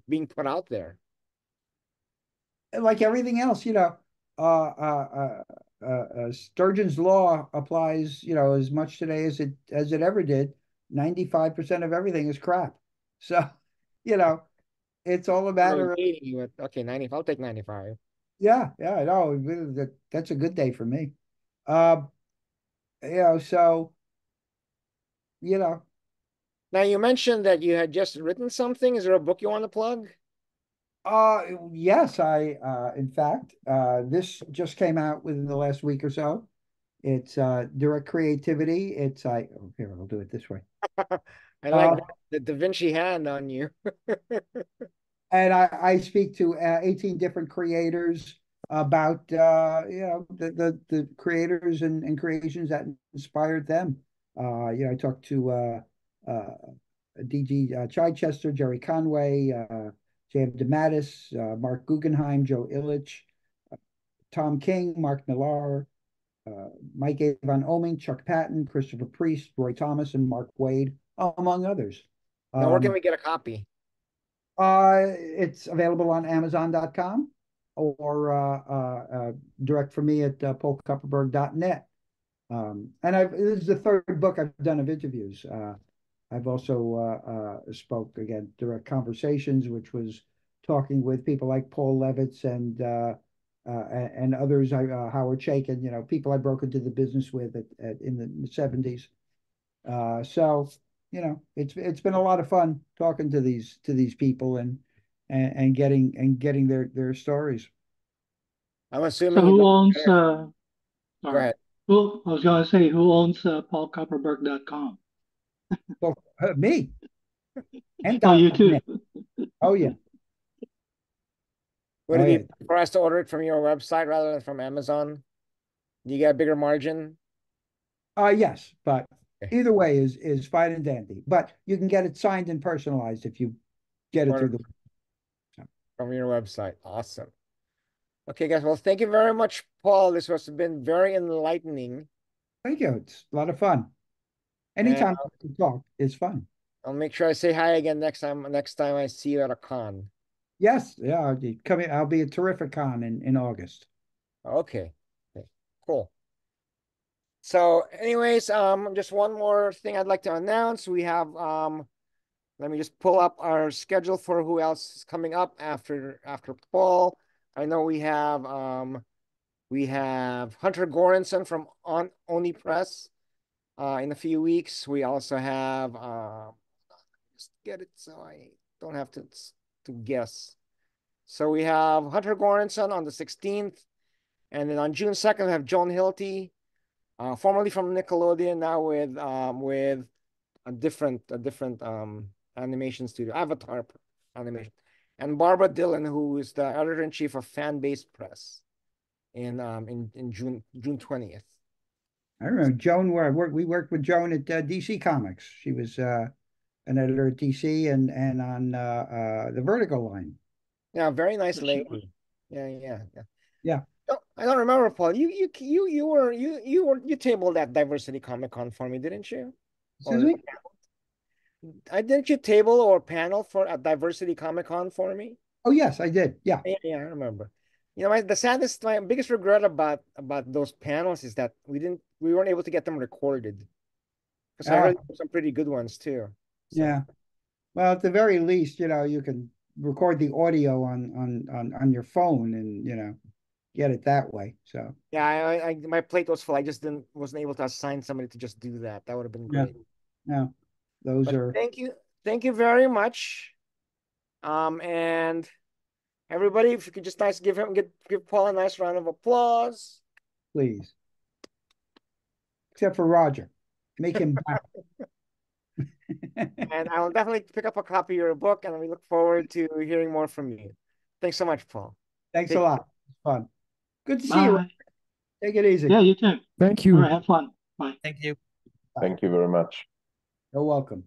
being put out there? Like everything else, Sturgeon's law applies, as much today as it ever did. 95% of everything is crap. So, you know, it's all a Really matter of dating you okay, 90, I'll take 95. yeah, yeah, no, that's a good day for me. Uh, so you know, Now you mentioned that you had just written something. Is there a book you want to plug? yes, in fact, this just came out within the last week or so. It's direct creativity. Here, I'll do it this way. I like Uh, the Da Vinci hand on you. and I speak to 18 different creators about the creators and creations that inspired them. I talked to DG Chichester, Jerry Conway, J.M. DeMattis, Mark Guggenheim, Joe Illich, Tom King, Mark Millar, Mike Avon Oming, Chuck Patton, Christopher Priest, Roy Thomas, and Mark Wade, among others. Now, where can Um, we get a copy? it's available on Amazon.com or direct from me at paulkupperberg.net. And this is the third book I've done of interviews. I've also spoke again direct conversations, which was talking with people like Paul Levitz and others. Howard Chaykin, people I broke into the business with in the 70s. So it's been a lot of fun talking to these people and getting their stories. I'm So assuming you who don't. owns, Go sorry, ahead. I was going to say, who owns paulkopperberg.com? Well, me and Oh, you too. .net. Oh yeah, Would oh it yeah. be for us to order it from your website rather than from Amazon? Do you get a bigger margin? Yes, but Okay. either way is fine and dandy. But you can get it signed and personalized if you get it through Order the. from your website. Awesome. Okay, guys. Well, thank you very much, Paul. This has been very enlightening. Thank you. It's a lot of fun. And Anytime we can talk is fun. I'll make sure I say hi again next time I see you at a con. Yes, yeah. I'll be at Terrific Con in August. Okay. Okay. Cool. So, anyways, just one more thing I'd like to announce. We have let me just pull up our schedule for who else is coming up after Paul. I know we have Hunter Goranson from Oni Press in a few weeks. We also have just get it so I don't have to guess. So we have Hunter Goranson on the 16th, and then on June 2nd we have Joan Hilty, formerly from Nickelodeon, now with a different animation studio, Avatar Animation, and Barbara Dillon, who is the editor-in-chief of Fan Base Press in June 20th. I remember Joan. We worked with Joan at DC Comics. She was an editor at DC and on the Vertigo line. Yeah, very nice Yes, it was. lady. Yeah, yeah, yeah. Yeah. Oh, I don't remember, Paul. You tabled at Diversity Comic Con for me, didn't you? Excuse Or me? I didn't you table or panel for at Diversity Comic Con for me? Oh yes, I did. Yeah. Yeah, yeah, I remember. My biggest regret about those panels is that we weren't able to get them recorded because I Ah, heard some pretty good ones too. So yeah. Well, at the very least, you can record the audio on your phone and get it that way. So Yeah, I my plate was full. I just wasn't able to assign somebody to just do that. That would have been yeah, great. no, those But are thank you very much. And everybody, if you could just give Paul a nice round of applause. please, except for Roger, make him back. And I will definitely pick up a copy of your book, and we look forward to hearing more from you. Thanks so much, Paul. Thanks Take a lot. It's fun. Good to see you. Bye. Take it easy. Yeah, you too. Thank All you. right, have fun. Bye. Thank you. Thank you very much. You're welcome.